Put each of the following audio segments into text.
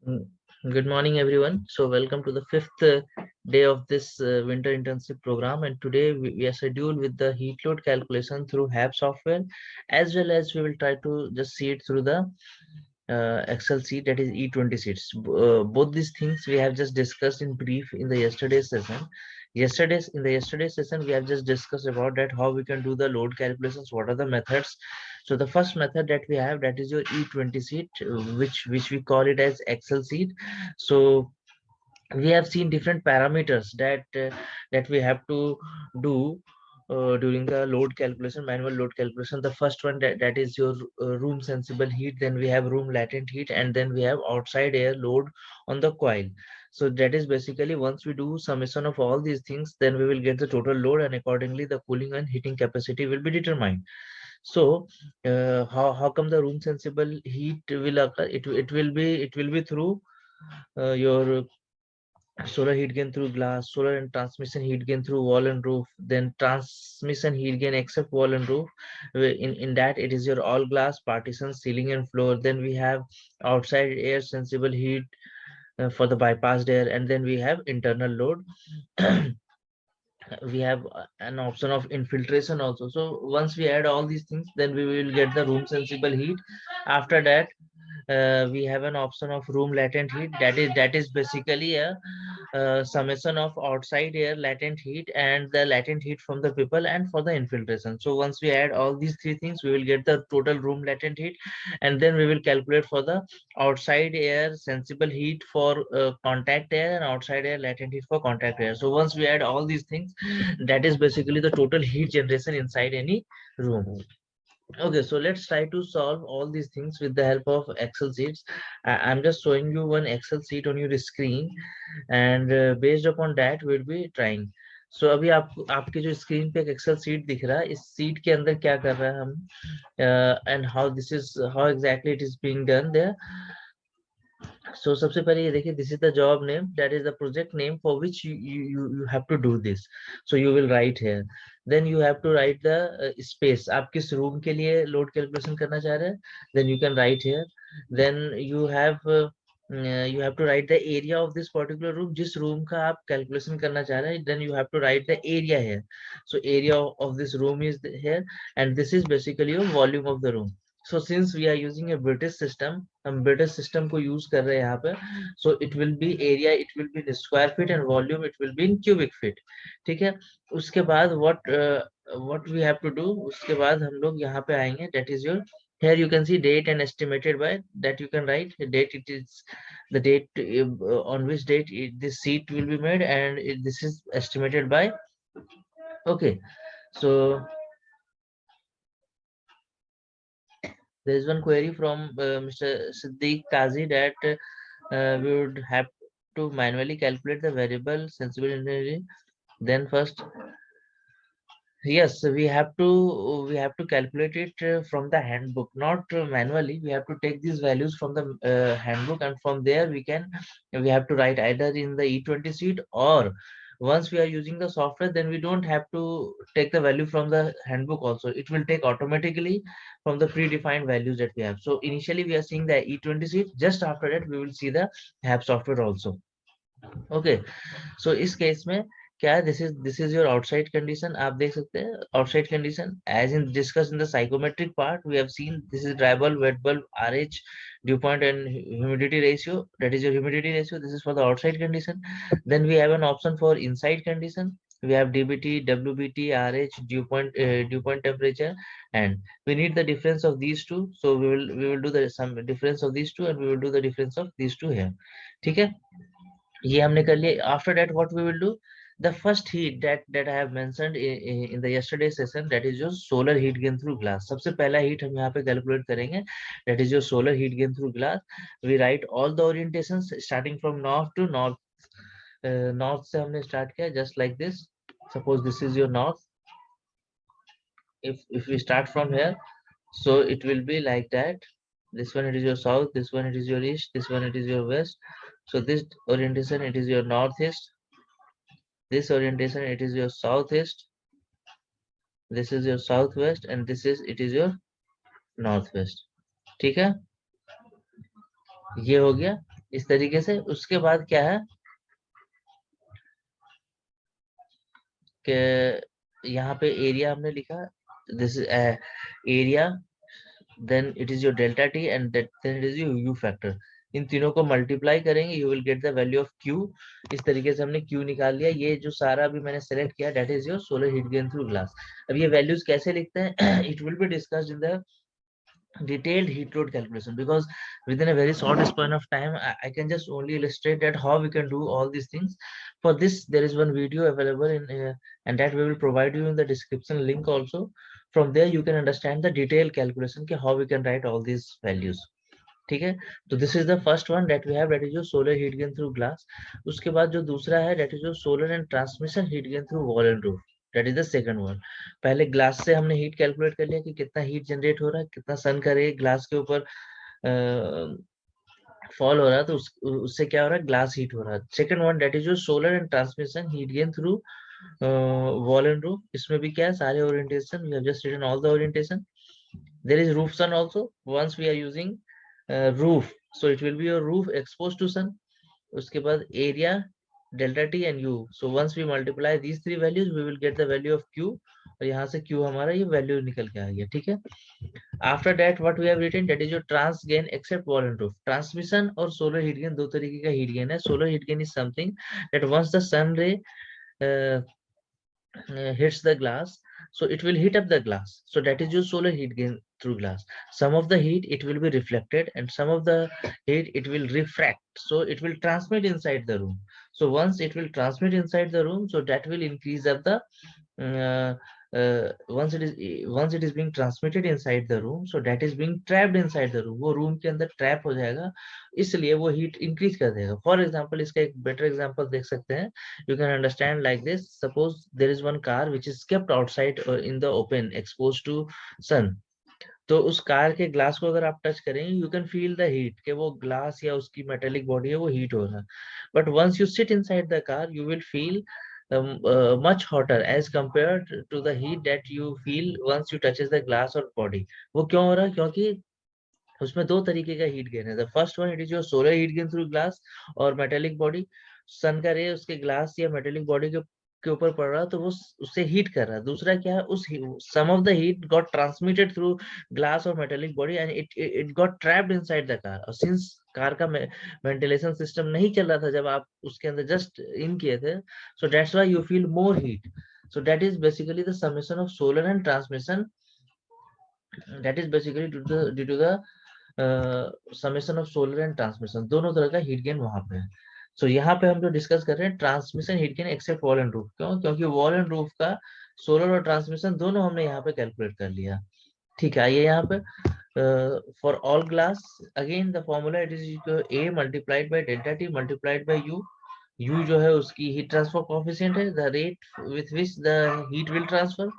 Mm, Good morning, everyone. So, welcome to the fifth day of this winter internship program. And today we are scheduled with the heat load calculation through HAB software, as well as we will try to just see it through the Excel sheet, that is E20 sheets. Both these things we have just discussed in brief in the yesterday's session. Yesterday's session, we have just discussed about that how we can do the load calculations, what are the methods. So the first method that we have, that is your E20 sheet, which we call it as Excel sheet. So we have seen different parameters that we have to do during the load calculation, manual load calculation. The first one, that is your room sensible heat, then we have room latent heat, and then we have outside air load on the coil. So that is basically, once we do summation of all these things, then we will get the total load, and accordingly the cooling and heating capacity will be determined. So how come the room sensible heat will occur? It will be through your solar heat gain through glass, solar and transmission heat gain through wall and roof, then transmission heat gain except wall and roof. In that, it is your all glass partitions, ceiling and floor. Then we have outside air sensible heat for the bypassed air, and then we have internal load. We have an option of infiltration also. So once we add all these things, then we will get the room sensible heat. After that, we have an option of room latent heat, that is basically a summation of outside air latent heat and the latent heat from the people and for the infiltration. So once we add all these three things, we will get the total room latent heat, and then we will calculate for the outside air sensible heat for contact air and outside air latent heat for contact air. So once we add all these things, that is basically the total heat generation inside any room. Okay, so let's try to solve all these things with the help of Excel sheets. I'm just showing you one Excel sheet on your screen, and based upon that we'll be trying. So अभी आप आपके जो screen पे एक Excel seat दिख रहा है, इस सीट के अंदर क्या कर रहे हैं हम, and how this is how exactly it is being done there. So सबसे पहले ये देखिए, this is the job name, that is the project name for which you have to do this. So you will write here, then you have to write the space, आप किस room के लिए load calculation करना चाह रहे हैं, then you can write here. Then you have to write the area of this particular room, जिस room का आप कैलकुलेशन करना चाह रहे हैं, then you have to write the area here. So area of this room is here, and this is basically your volume of the room. So since we are using a British system, हम British system को use कर रहे हैं यहाँ पे. So it will be area, it will be in square feet, and volume it will be in cubic feet. ठीक है. उसके बाद what we have to do, उसके बाद हम लोग यहाँ पे आएंगे, that is your, here you can see date and estimated by, that you can write the date. It is the date on which date this sheet will be made, and this is estimated by. Okay, so there is one query from Mr. Siddiq Kazi, that we would have to manually calculate the variable sensible energy. Then first, yes, we have to calculate it from the handbook, not manually. We have to take these values from the handbook, and from there we have to write either in the E20 sheet, or once we are using the software, then we don't have to take the value from the handbook also. It will take automatically from the predefined values that we have. So initially we are seeing the E20 sheet. Just after that we will see the HAB software also. Okay, so इस case में क्या है, this is your outside condition. आप देख सकते हैं outside condition, as in discussed in the psychometric part. We have seen this is dry bulb, wet bulb, RH, dew point, and humidity ratio. That is your humidity ratio. This is for the outside condition. Then we have an option for inside condition. We have DBT, WBT, RH, dew point temperature, and we need the difference of these two. So we will do the some difference of these two, and we will do the difference of these two here. ठीक है, ये हमने कर लिया. After that, what we will do, the first heat that I have mentioned in the yesterday session, that is your solar heat gain through glass. सबसे पहला heat हम यहाँ पे calculate करेंगे, that is your solar heat gain through glass. We write all the orientations starting from north to north. North से हमने start किया, just like this. Suppose this is your north. If we start from here, so it will be like that. This one it is your south, this one it is your east, this one it is your west. So this orientation it is your northeast, this orientation it is your southeast, this is your southwest, and it is your northwest. ठीक है, ये हो गया. इस तरीके से। उसके बाद क्या है कि यहाँ पे एरिया हमने लिखा, this is area, then it is your delta T and then it is your U factor. इन तीनों को मल्टीप्लाई करेंगे, you will get the value of Q. इस तरीके से हमने क्यू निकाल लिया। ये जो सारा अभी मैंने सेलेक्ट किया that is your solar heat gain through glass. अब ये वैल्यूज कैसे लिखते हैं it will be discussed in the detailed heat load calculation, because within a very short span of time I can just only illustrate that how we can do all these things. For this there is one video available in and that we will provide you in the description link also. From there you can understand the detailed calculation ki how we can write all these values. ठीक है, तो this is the first one that we have, that is your solar heat gain through glass. उसके बाद जो दूसरा है that is your solar and transmission heat gain through wall and roof, that is the second one. पहले glass से हमने heat calculate कर लिया कि कितना हीट जनरेट हो रहा है, कितना सन का रे ग्लास के ऊपर फॉल हो रहा है, तो उससे क्या हो रहा है, ग्लास हीट हो रहा है। Second one that is your solar and transmission heat gain through wall and roof. इसमें भी क्या है, सारे orientation we have just written all the orientation. there is roof sun also. Once we are using roof, so it will be your roof exposed to sun. उसके बाद area delta t and u, so once we multiply these three values we will get the value of q, और यहाँ से q हमारा ये value निकल के आ गया। ठीक है, after that what we have written that is your trans gain except wall and roof। transmission और solar heat gain दो तरीके का heat gain है। solar heat gain is something that once the sun ray uh, hits the glass, so it will heat up the glass, so that is your solar heat gain through glass. Some of the heat it will be reflected and some of the heat it will refract, so it will transmit inside the room. So once it will transmit inside the room, so that will increase up the uh, once it is being transmitted inside the room, so that is being trapped inside the room, वो room के अंदर trap हो जाएगा, इसलिए वो heat increase कर देगा। For example, इसका एक better example देख सकते हैं, you can understand like this. Suppose there is one car which is kept outside in the open exposed to sun, तो उस कार के ग्लास को अगर आप टच करेंगे you can feel the heat कि वो ग्लास या उसकी मेटेलिक बॉडी है वो हीट हो रहा है। But once you sit inside the car you will feel much hotter as compared to the heat that you feel once you touches the glass or body। वो क्यों हो रहा है, क्योंकि उसमें दो तरीके का हीट गेन है। The first one it is your solar heat gain through glass और मेटेलिक बॉडी। सन का रे उसके ग्लास या मेटेलिक बॉडी के ऊपर पड़ रहा है तो वो उससे हीट कर रहा है। दूसरा क्या है, उस some of the heat got transmitted through glass और metallic body and it got trapped inside the car. और सिंस कार का वेंटिलेशन सिस्टम नहीं चल रहा था जब आप उसके अंदर जस्ट इन किए थे, so that's why you feel more heat. So that is basically the summation of solar and transmission, that is basically due to the summation of solar and transmission. दोनों तरह का हीट गेन वहां पे है। सो यहाँ पे हम जो डिस्कस कर रहे हैं transmission heat gain except wall and roof, क्यों, क्योंकि वॉल एंड रूफ का सोलर और ट्रांसमिशन दोनों हमने यहाँ पे कैलकुलेट कर लिया। ठीक है, आइए यहाँ पे for all glass again the formula it is a multiplied by delta T multiplied by you. You जो है उसकी हीट ट्रांसफर कोएफिशिएंट है, the rate with which the heat will transfer.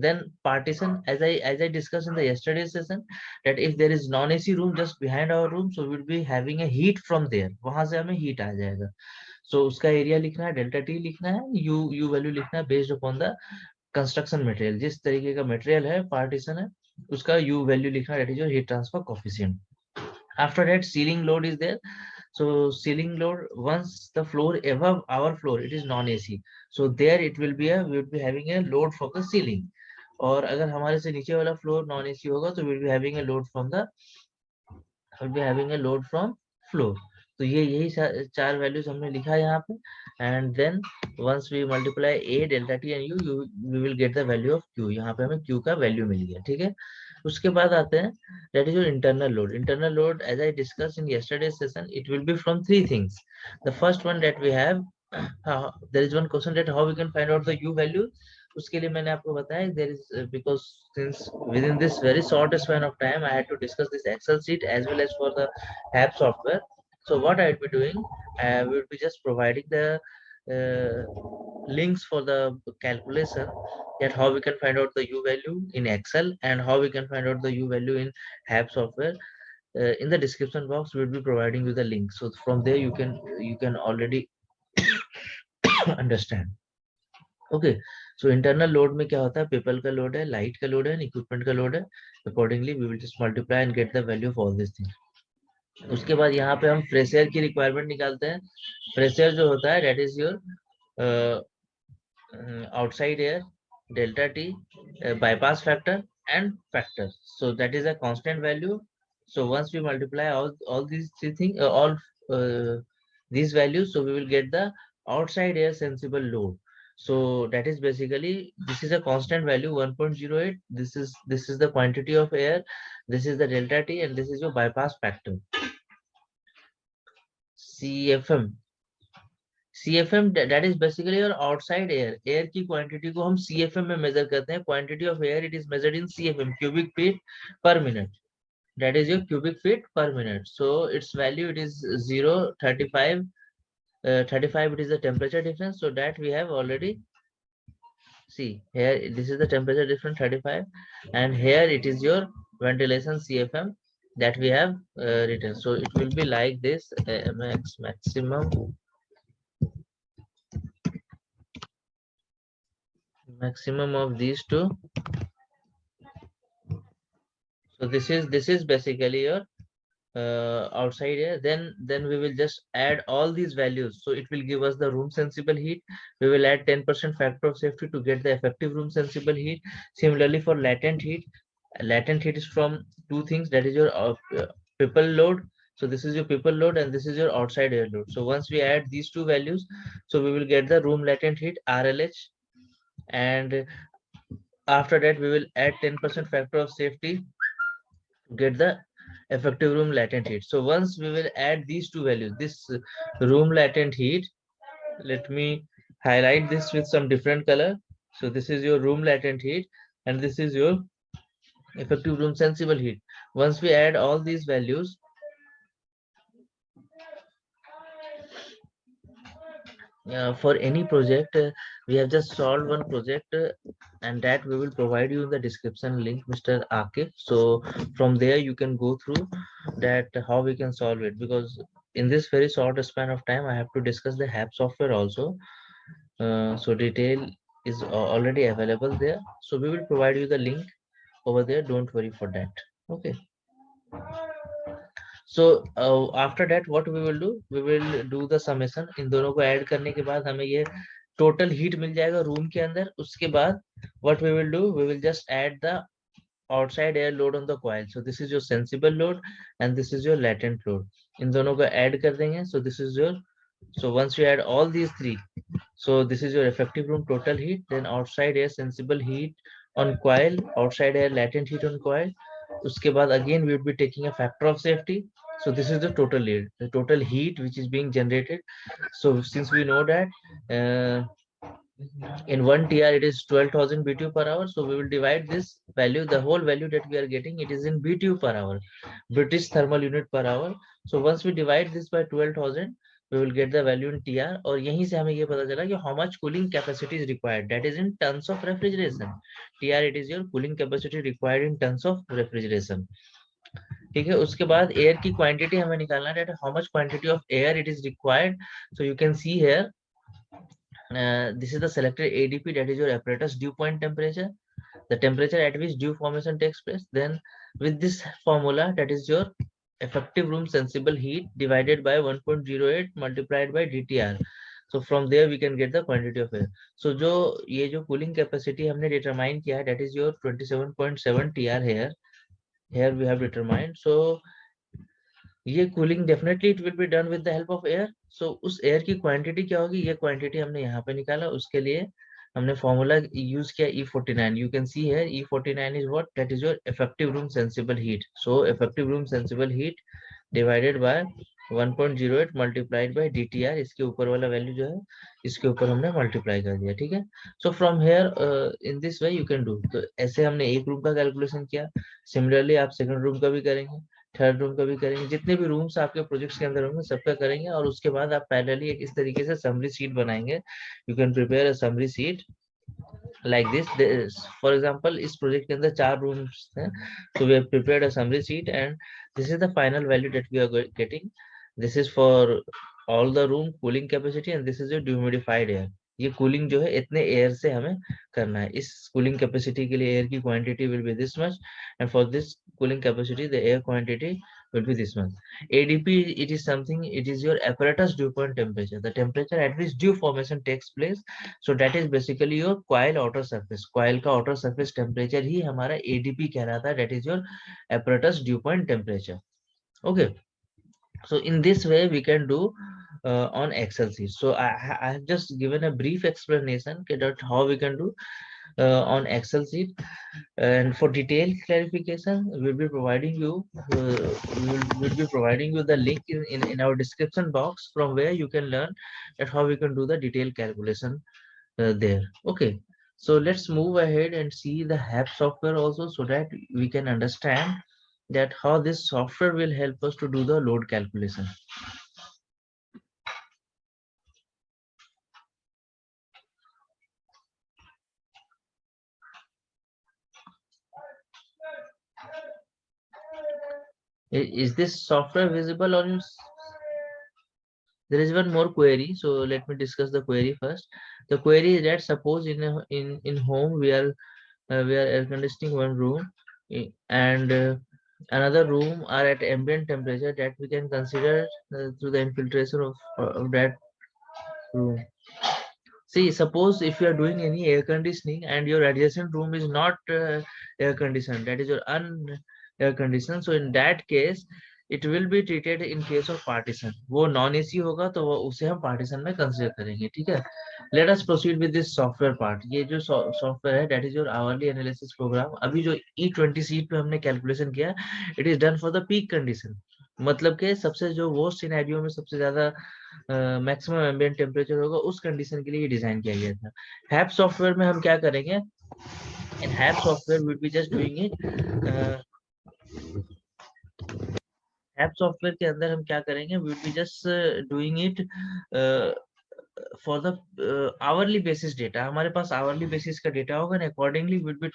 Then partition, as I discussed in the yesterday session, that if there is non AC room just behind our room, so we'll be having a heat from there, वहां से हमें heat आ जाएगा। so उसका area लिखना है, delta T लिखना है, you value लिखना है based upon the construction material. जिस तरीके का मटेरियल है पार्टीशन है उसका यू वैल्यू लिखना है, that is your heat transfer coefficient. after that ceiling load is there। so ceiling load, once the floor above our floor it is non AC, so there it will be we will be having a load from the ceiling। और अगर हमारे से नीचे वाला floor non AC होगा तो will be having a load from the floor. तो ये यही चार वैल्यूज हमने लिखा है यहाँ पे। And then once we multiply A delta T and U we will get the value of Q. यहाँ पे हमें क्यू का वैल्यू मिल गया। ठीक है, उसके बाद आते हैं that is your internal load. Internal load as I discuss in yesterday session it will be from three things. The first one that we have, there is one question that how we can find out the U value. उसके लिए मैंने आपको बताया there is because since within this very short span of time I had to discuss this Excel sheet as well as for the app software। so what I will be doing, I will be just providing the links for the calculation, that how we can find out the u value in Excel and how we can find out the u value in app software। in the description box we will be providing you the link, so from there you can already understand। Okay, so internal load में क्या होता है, people का load है, light का load है, equipment का load है। Accordingly we will just multiply and get the value of all this thing. उसके बाद यहाँ पे हम फ्रेश एयर की रिक्वायरमेंट निकालते हैं। फ्रेश एयर जो होता है, that is your outside air, delta T, bypass factor and factor. So that is a constant value. So once we multiply all these three things, all uh, these values, so we will get the outside air sensible load. So that is basically, this is a constant value 1.08. This is the quantity of air, this is the delta T, and this is your bypass factor. CFM, CFM that is basically your outside air. Air की quantity को हम CFM में measure करते हैं. Quantity of air, it is measured in CFM, cubic feet per minute. That is your cubic feet per minute. So its value, it is 0.35. 35, it is the temperature difference. So that we have already see here. This is the temperature difference 35, and here it is your ventilation CFM that we have written. So it will be like this: maximum of these two. So this is basically your outside air. Then we will just add all these values, so it will give us the room sensible heat. We will add 10% factor of safety to get the effective room sensible heat. Similarly for latent heat, latent heat is from two things, that is your people load. So this is your people load and this is your outside air load. So once we add these two values, so we will get the room latent heat, RLH. And after that we will add 10% factor of safety to get the effective room latent heat. So once we will add these two values, this room latent heat, let me highlight this with some different color. So this is your room latent heat and this is your effective room sensible heat. Once we add all these values, for any project, we have just solved one project, and that we will provide you in the description link, Mr. Akif. So from there you can go through that how we can solve it, because in this very short span of time I have to discuss the HAP software also. So detail is already available there, so we will provide you the link over there, don't worry for that. Okay. So after that what we will do, we will do the summation. इन दोनों को add करने के बाद हमें ये total heat मिल जाएगा room के अंदर. उसके बाद what we will do, we will just add the outside air load on the coil. So this is your sensible load and this is your latent load. इन दोनों को ऐड कर देंगे. So this is your, so once you add all these three, so this is your effective room total heat, then outside air sensible heat on coil, outside air latent heat on coil. Uske baad again we would be taking a factor of safety. So this is the total heat which is being generated. So since we know that in 1 TR it is 12,000 BTU per hour, so we will divide this value, the whole value that we are getting, it is in BTU per hour, British thermal unit per hour. So once we divide this by 12,000, we will get the value in TR. और यहीं से हमें ये पता चला कि how much cooling capacity is required, that is in tons of refrigeration. TR, it is your cooling capacity required in tons of refrigeration. ठीक है. उसके बाद एयर की क्वांटिटी हमें निकालना है, how much quantity of air it is required. So you can see here, this is the selected ADP, that is your apparatus dew point temperature, the temperature at which dew formation takes place. Then with this formula, that is your effective room sensible heat divided by 1.08 multiplied by DTR. So from there we can get the quantity of air. So जो ये जो cooling capacity हमने determine किया है, that is your 27.7 TR here we have determined. So ये cooling definitely it will be done with the help of air. So उस air की quantity क्या होगी, ये क्वांटिटी हमने यहाँ पे निकाला. उसके लिए हमने फॉर्मूला यूज किया E49. You can see here E49 is what, that is your effective room sensible heat. So effective room sensible heat divided by 1.08 multiplied by DTR. इसके ऊपर वाला वैल्यू जो है इसके ऊपर हमने मल्टीप्लाई कर दिया. ठीक है. So from here in this way you can do. तो ऐसे हमने एक रूम का कैलकुलेशन किया. सिमिलरली आप सेकंड रूम का भी करेंगे, थर्ड रूम का भी करेंगे, जितने भी रूम्स आपके प्रोजेक्ट्स के अंदर होंगे सबका करेंगे. और उसके बाद आप पैरेलली एक इस तरीके से समरी शीट बनाएंगे. You can prepare a summary sheet like this. For example, इस प्रोजेक्ट के अंदर 4 रूम्स हैं, so we have prepared a summary sheet and this is the final value that we are getting. This is for all the room cooling capacity and this is your dehumidified air. ये cooling जो है इतने air से हमें करना है. इस cooling capacity के लिए एयर की quantity will be this much, and for this cooling capacity the air quantity will be this one. ADP, it is something, it is your apparatus dew point temperature, the temperature at which dew formation takes place. So that is basically your coil outer surface. Coil का outer surface temperature ही हमारा ADP कहलाता है, that is your apparatus dew point temperature. Okay, so in this way we can do on Excel sheet. So I have just given a brief explanation that how we can do on Excel sheet. And for detailed clarification, we'll be providing you we'll be providing you the link in our description box from where you can learn that how we can do the detailed calculation there. Okay, so let's move ahead and see the HAP software also, so that we can understand that how this software will help us to do the load calculation. Is this software visible on your? There is one more query, so let me discuss the query first. The query is that suppose in home we are air conditioning one room, and another room are at ambient temperature, that we can consider through the infiltration of that room. See, suppose if you are doing any air conditioning and your adjacent room is not air conditioned, that is your air conditioned, so in that case it will be treated in case of partition. वो non AC होगा तो वो उसे हम partition में consider करेंगे, ठीक है? Let us proceed with this software part. ये जो software है, that is your hourly analysis program. अभी जो E20 sheet पे हमने calculation किया, it is done for the peak condition. मतलब के सबसे जो worst scenario में सबसे ज्यादा मैक्सिमम एम्बिएंट टेम्परेचर होगा, उस कंडीशन के लिए डिजाइन किया गया था. हैप सॉफ्टवेयर में हम क्या करेंगे? In HAP software will be just doing it. HAP software के अंदर हम क्या करेंगे? Will be just doing it for the hourly basis data. हमारे पास आवरली बेसिस का डेटा होगा, accordingly will be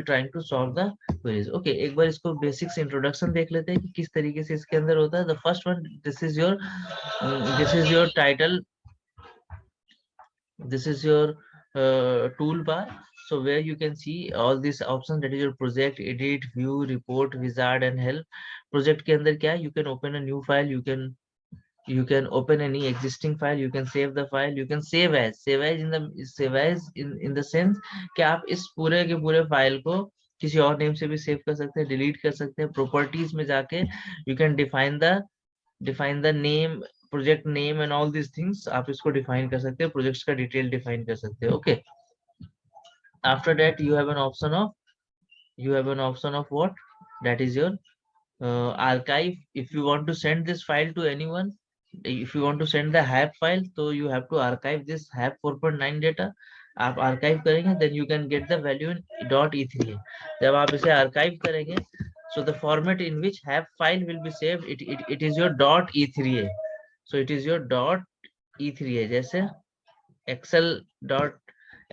trying to solve the queries. Okay, एक बार इसको बेसिक्स इंट्रोडक्शन देख लेते हैं कि किस तरीके से इसके अंदर होता है. The first one, this is your title, this is your toolbar. So where you can see all these options, that is your project, edit, view, report, wizard and help. Project के अंदर क्या है? You can open a new file, you can open any existing file, you can save the file, you can save as in the sense कि आप इस पूरे के पूरे फाइल को किसी और नेम से भी सेव कर सकते हैं, डिलीट कर सकते हैं. प्रॉपर्टीज में जाके you can define the name, project name and all these things. आप इसको define कर सकते हैं, projects का detail define कर सकते हैं. Okay, after that you have an option of what? That is your archive. If you want to send this file to anyone, if you want to send the HAP file, so you have to archive this HAP 4.9 data. आप archive करेंगे, then you can get the value in .e3. जब आप इसे archive करेंगे, so the format in which HAP file will be saved, it is your .e3. So it is your .e3, जैसे excel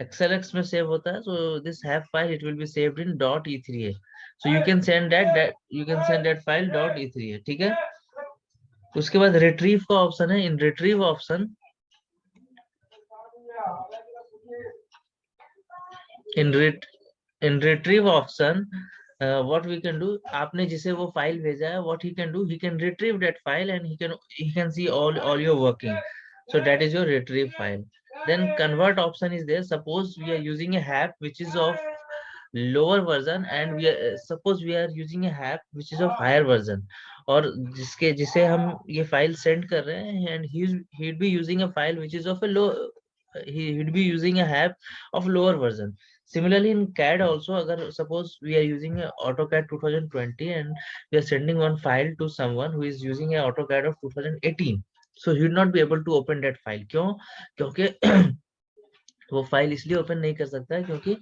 xlx में save होता है, so this HAP file it will be saved in .e3. So you can send that file .e3, ठीक है? उसके बाद retrieve का option है. इन retrieve option, in retrieve option, what we can do, आपने जिसे वो फाइल भेजा है, what he can do, he can retrieve that file and he can see all your working. So that is your retrieve file. Then convert option is there. Suppose we are using a HAP which is of lower version and suppose we are using a HAP which is of higher version, और जिसे हम ये file send कर रहे हैं, and he'd be using a file which is of a low, he'd be using a HAP of lower version. Similarly in CAD also, agar suppose we are using a AutoCAD 2020 and we are sending one file to someone who is using a AutoCAD of 2018, so he would not be able to open that file. क्यों? क्योंकि वो file इसलिए open नहीं कर सकता है क्योंकि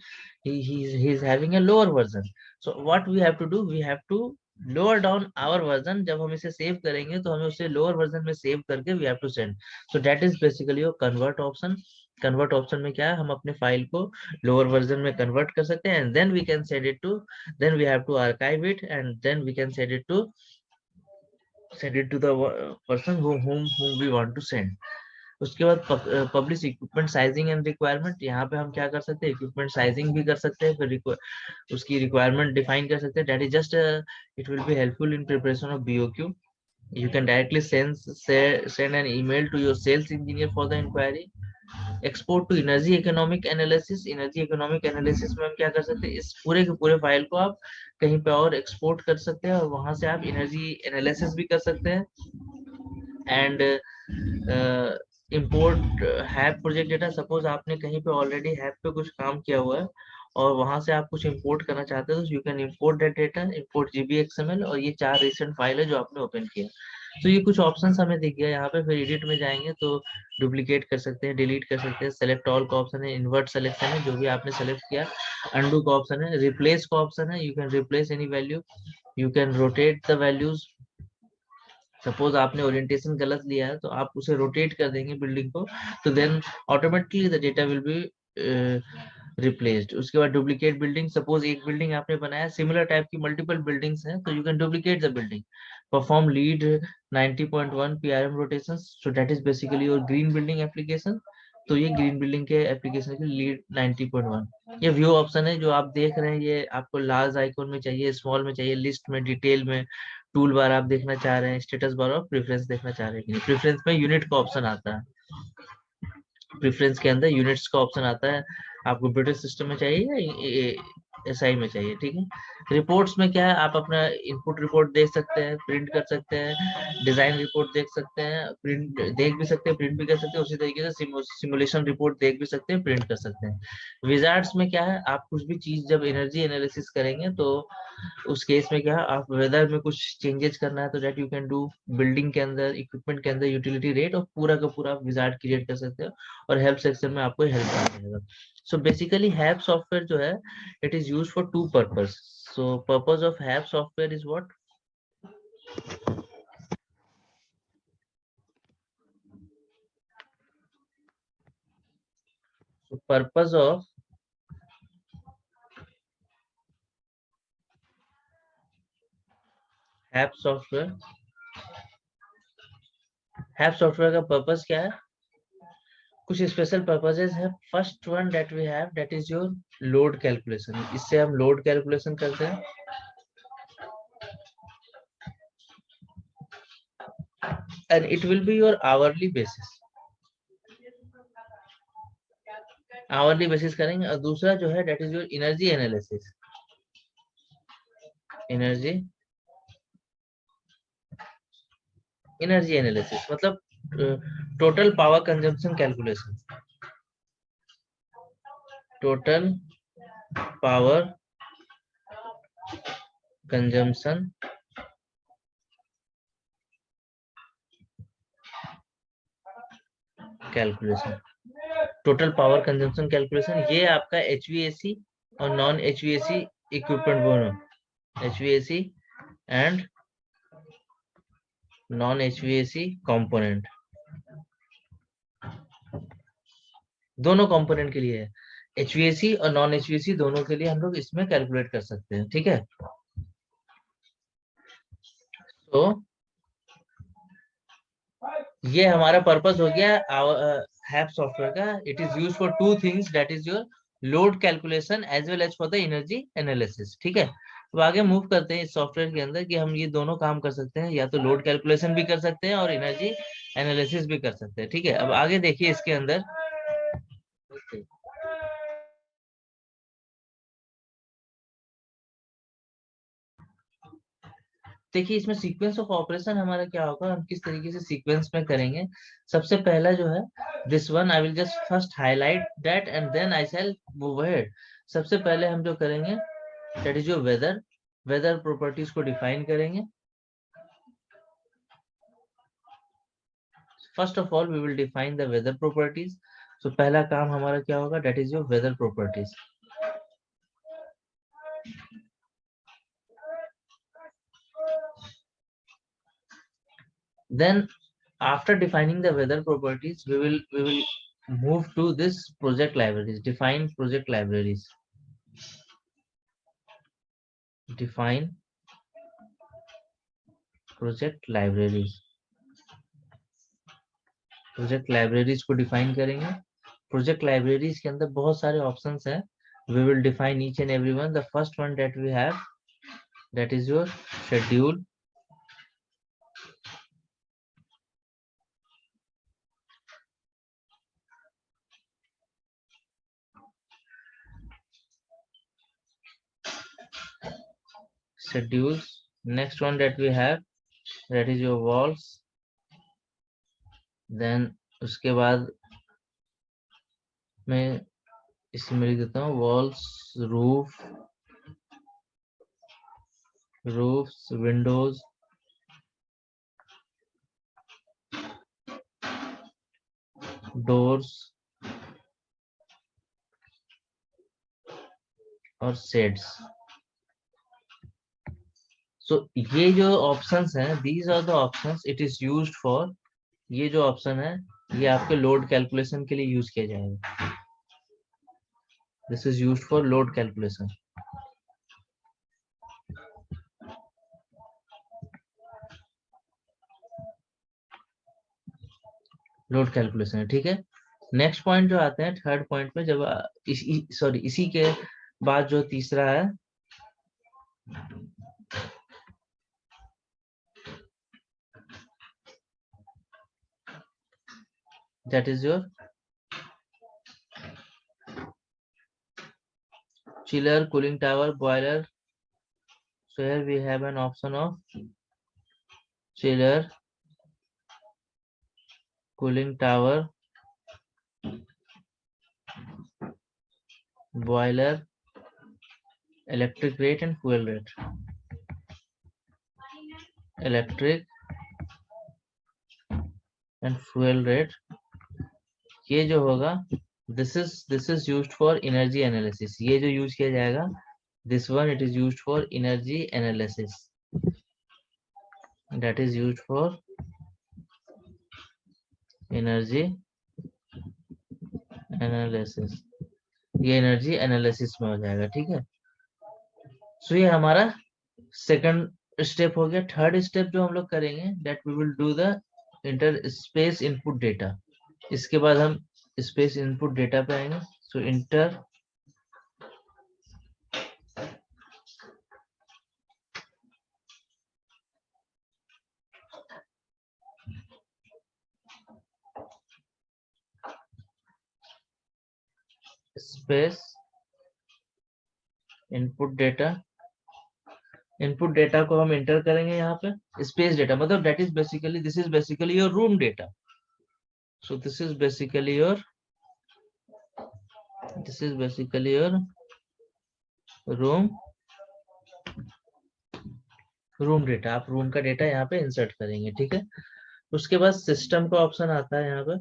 he is having a lower version. So what we have to do, we have to lower down our version. जब हम इसे सेव करेंगे तो हमें उसे लोअर वर्जन में सेव करके we have to send. So that is basically your convert option. Convert option में क्या है? हम अपने फाइल को लोअर वर्जन में कन्वर्ट कर सकते हैं, and then we can send it to, then we have to archive it, and then we can send it to the person whom we want to send. उसके बाद publish equipment sizing and requirement, यहाँ पे हम क्या कर सकते हैं, equipment sizing भी कर सकते हैं, फिर उसकी रिक्वायरमेंट डिफाइन कर सकते हैं। That is just it will be helpful in preparation of BOQ. You can directly send an email to your sales engineer for the inquiry. Export to energy economic analysis. Energy economic analysis में हम क्या कर सकते हैं, इस पूरे के पूरे फाइल को आप कहीं पे और एक्सपोर्ट कर सकते हैं और वहां से आप एनर्जी एनालिसिस भी कर सकते हैं। And import HAP project data. Suppose आपने कहीं पे ऑलरेडी हैप पे कुछ काम किया हुआ है और वहां से आप कुछ इंपोर्ट करना चाहते हो, तो you can import that data, import GBXML, और ये 4 रिसेंट फाइल है जो आपने ओपन किया। तो ये कुछ ऑप्शंस हमें दिख गया यहाँ पे। फिर एडिट में जाएंगे तो डुप्लीकेट कर सकते हैं, डिलीट कर सकते हैं, सेलेक्ट ऑल का ऑप्शन है, इन्वर्ट सिलेक्शन है, जो भी आपने सेलेक्ट किया, अंडू का ऑप्शन है, रिप्लेस का ऑप्शन है, you can replace any value, you can rotate the values. Suppose आपने ओरिएंटेशन गलत लिया है तो आप उसे रोटेट कर देंगे बिल्डिंग को, तो then automatically the data will be replaced. उसके बाद डुप्लीकेट बिल्डिंग। सपोज एक बिल्डिंग आपने बनाया, सिमिलर टाइप की मल्टीपल बिल्डिंग्स हैं, तो you can duplicate the building. Perform LEED 90.1 PRM rotation, so that is basically your green building application. तो ये ग्रीन बिल्डिंग के एप्लीकेशन की लीड 90.1। ये व्यू ऑप्शन है जो आप देख रहे हैं, ये आपको लार्ज आइकन में चाहिए, स्मॉल में चाहिए, लिस्ट में, डिटेल में, टूल बार आप देखना चाह रहे हैं, स्टेटस बार और प्रेफरेंस देखना चाह रहे हैं। प्रेफरेंस में यूनिट का ऑप्शन आता है, प्रेफरेंस के अंदर यूनिट्स का ऑप्शन आता है। आपको ब्रिटिश सिस्टम में चाहिए या SI में चाहिए, ठीक है। रिपोर्ट्स में क्या है, आप अपना इनपुट रिपोर्ट देख सकते हैं, प्रिंट कर सकते हैं, डिजाइन रिपोर्ट देख सकते हैं, प्रिंट देख भी सकते हैं, प्रिंट भी कर सकते हैं। उसी तरीके से सिमुलेशन रिपोर्ट देख भी सकते हैं, प्रिंट कर सकते हैं। विजार्ड्स में क्या है, आप कुछ भी चीज जब एनर्जी एनालिसिस करेंगे तो उस केस में क्या है, आप वेदर में कुछ चेंजेस करना है तो that you can do, building के अंदर, इक्विपमेंट के अंदर, यूटिलिटी रेट, और पूरा का पूरा आप विजार्ड क्रिएट कर सकते हो और हेल्प सेक्शन में आपको हेल्प आ जाएगा। सो बेसिकली हैप सॉफ्टवेयर जो है, it is use for two purpose. So purpose of HAP software is what? So purpose of HAP software, HAP software का पर्पस क्या है? कुछ स्पेशल पर्पसेस है। First one that we have, that is your load calculation. इससे हम load calculation करते हैं, and it will be your hourly basis, hourly basis करेंगे। और दूसरा जो है that is your energy analysis, energy energy analysis मतलब total power consumption calculation, total power consumption calculation, total power consumption calculation. ये आपका HVAC और नॉन HVAC इक्विपमेंट दोनों, HVAC and non HVAC component, दोनों कंपोनेंट के लिए है। HVAC और नॉन HVAC दोनों के लिए हम लोग इसमें कैलकुलेट कर सकते हैं, ठीक है। तो ये हमारा पर्पस हो गया हैप सॉफ्टवेयर का। It is use for two things, that is your load calculation as well as for the energy analysis, ठीक है। तो आगे मूव करते हैं इस सॉफ्टवेयर के अंदर कि हम ये दोनों काम कर सकते हैं, या तो लोड कैलकुलेशन भी कर सकते हैं और एनर्जी एनालिसिस भी कर सकते हैं, ठीक है। अब आगे देखिए इसके अंदर, देखिए इसमें सीक्वेंस ऑफ ऑपरेशन हमारा क्या होगा, हम किस तरीके से सीक्वेंस में करेंगे। सबसे पहला जो है this one, I will just first highlight that and then I shall move ahead. सबसे पहले हम जो करेंगे that is your weather, weather properties को डिफाइन करेंगे। First of all we will define the weather properties. तो पहला काम हमारा क्या होगा, that is your weather properties. Then after defining the weather properties, we will move to this project libraries, define project libraries, define project libraries. Project libraries को define करेंगे। Project libraries के अंदर बहुत सारे ऑप्शंस हैं। We will define each and every one. The first one that we have, that is your schedule. Schedules. Next one that we have, that is your walls. Then उसके बाद मैं इसमें लिख देता हूँ walls, roofs, windows, doors और shades. So ये जो options हैं, these are the options it is used for. ये जो option है ये आपके load calculation के लिए use किया जाएगा. This is used for load calculation. Load calculation है, ठीक है। नेक्स्ट पॉइंट जो आते हैं थर्ड पॉइंट में, जब इसी के बाद जो तीसरा है, that is your chiller, cooling tower, boiler. So here we have an option of chiller, cooling tower, boiler, electric rate and fuel rate. Electric and fuel rate, ये जो होगा this is used for energy analysis. ये जो use किया जाएगा, this one it is used for energy analysis. That is used for energy analysis. ये energy analysis में हो जाएगा, ठीक है। सो ये हमारा सेकंड स्टेप हो गया। थर्ड स्टेप जो हम लोग करेंगे, that we will do the enter space input data. इसके बाद हम स्पेस इनपुट डेटा पे आएंगे। So enter space input data. Input data को हम इंटर करेंगे यहाँ पे। स्पेस डेटा मतलब that is basically, this is basically your room data. So this is basically your room data. आप रूम का डेटा यहाँ पे इंसर्ट करेंगे, ठीक है। उसके बाद सिस्टम का ऑप्शन आता है यहाँ पे।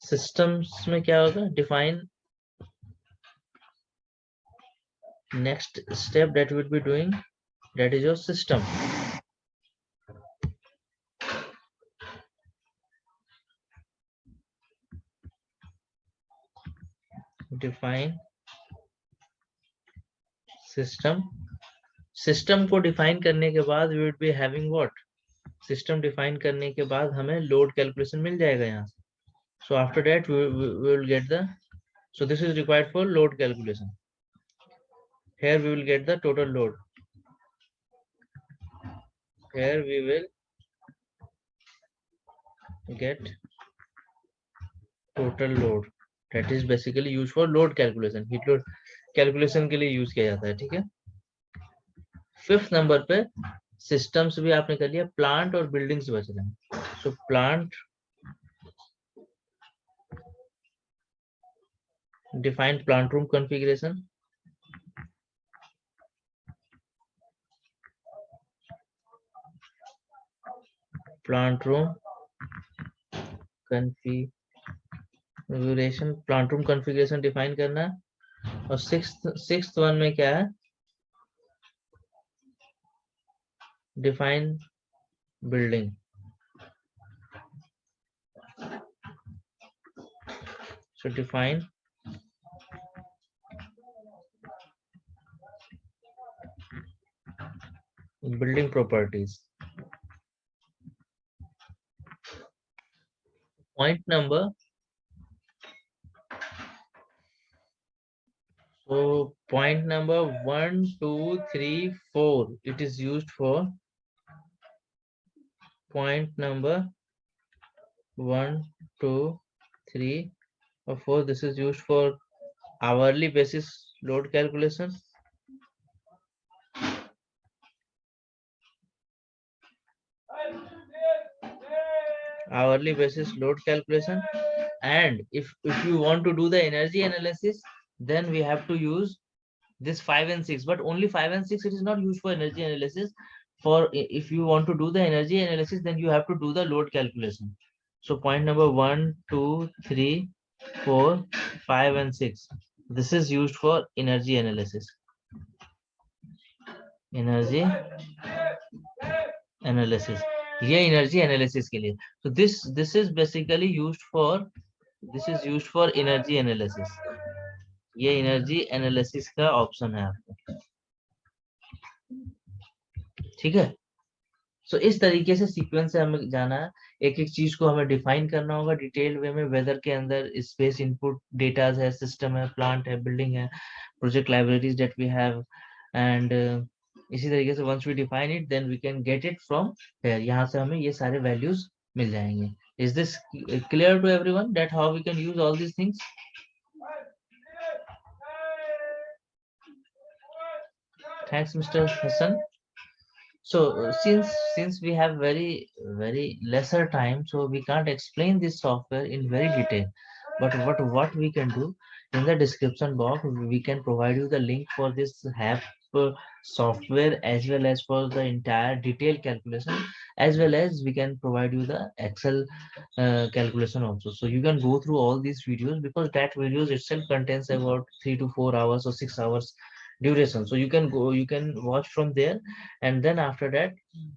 सिस्टम्स में क्या होगा, define next step that will be doing, that is your system. Define system. System को डिफाइन करने के बाद we will be having what, system define करने के बाद हमें लोड कैलकुलेशन मिल जाएगा यहाँ से। So after that we will get the, so this is required for load calculation. Here we will get the total load. Here we will get total load, that is basically used for load calculation. heat load calculation के लिए use किया जाता है, ठीक है। Fifth number पे systems भी आपने कर लिया, प्लांट और बिल्डिंग्स बच रहे हैं। So plant, define plant room configuration. Plant room configuration, plant room configuration define करना है। और सिक्स्थ वन में क्या है, define building. So define building properties. Point number. So point number 1, 2, 3, 4. It is used for point number 1, 2, 3, or 4. This is used for hourly basis load calculation. Hourly basis load calculation. And if you want to do the energy analysis, then we have to use this 5 and 6, but only 5 and 6 it is not used for energy analysis. For if you want to do the energy analysis, then you have to do the load calculation. So point number 1, 2, 3, 4, 5 and 6, this is used for energy analysis. Energy analysis, ये energy analysis के लिए. So this is basically used for, this is used for energy analysis. ये energy analysis का option है आपको, ठीक है. सो इस तरीके से सीक्वेंस से हमें जाना है, एक एक चीज को हमें डिफाइन करना होगा डिटेल वे में. वेदर के अंदर स्पेस इनपुट डेटाज है, सिस्टम है, प्लांट है, बिल्डिंग है, project libraries that we have, and इसी तरीके से once we define it then we can get it from here. यहाँ से हमें ये सारे वैल्यूज मिल जाएंगे. Is this clear to everyone that how we can use all these things? Thanks mister Hasan. So since we have very lesser time, so we can't explain this software in very detail, but what we can do, in the description box we can provide you the link for this app software, as well as for the entire detailed calculation, as well as we can provide you the Excel calculation also. So you can go through all these videos, because that videos itself contains about 3 to 4 hours or 6 hours duration. So you can go, you can watch from there, and then after that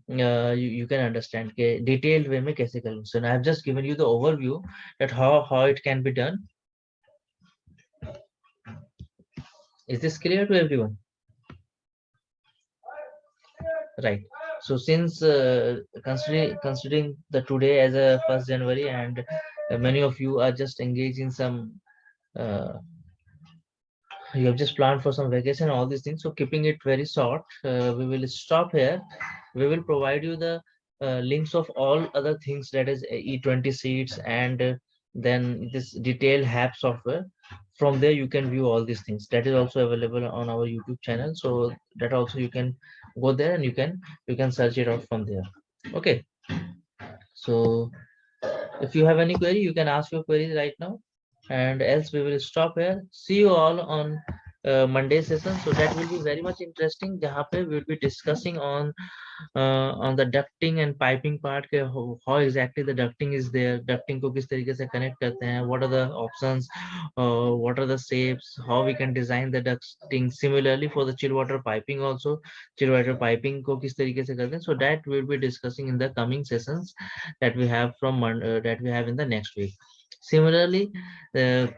you can understand के detailed way में कैसे करूँ. So I have just given you the overview that how it can be done. Is this clear to everyone? Right. So since considering the today as a 1st January, and many of you are just engaged in some you have just planned for some vacation, all these things, so keeping it very short, we will stop here. We will provide you the links of all other things, that is E20 seats, and then this detailed app software. From there you can view all these things. That is also available on our YouTube channel, so that also you can go there and you can search it out from there. Okay, so if you have any query, you can ask your queries right now, and else we will stop here. See you all on Monday session. So that will be very much interesting, जहाँ पे we will be discussing on the ducting and piping part के how exactly the ducting is there, ducting को किस तरीके से connect करते हैं, what are the options, what are the shapes, how we can design the ducting. Similarly for the chill water piping also, chill water piping को किस तरीके से करते हैं. So that we will be discussing in the coming sessions that we have that we have in the next week. Similarly, we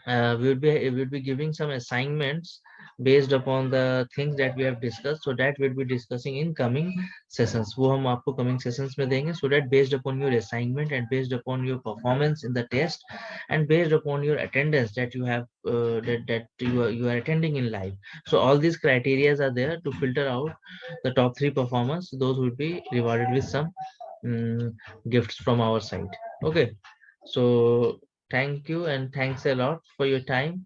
will be giving some assignments based upon the things that we have discussed, so that we'll be discussing in coming sessions. वो हम आपको coming sessions में देंगे, so that based upon your assignment and based upon your performance in the test and based upon your attendance that you have that you are attending in live, so all these criteria are there to filter out the top 3 performers. Those will be rewarded with some gifts from our side. Okay, so thank you and thanks a lot for your time.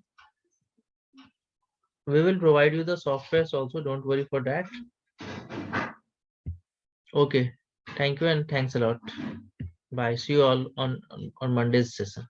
We will provide you the softwares also, don't worry for that. Okay, thank you and thanks a lot. Bye. See you all on Monday's session.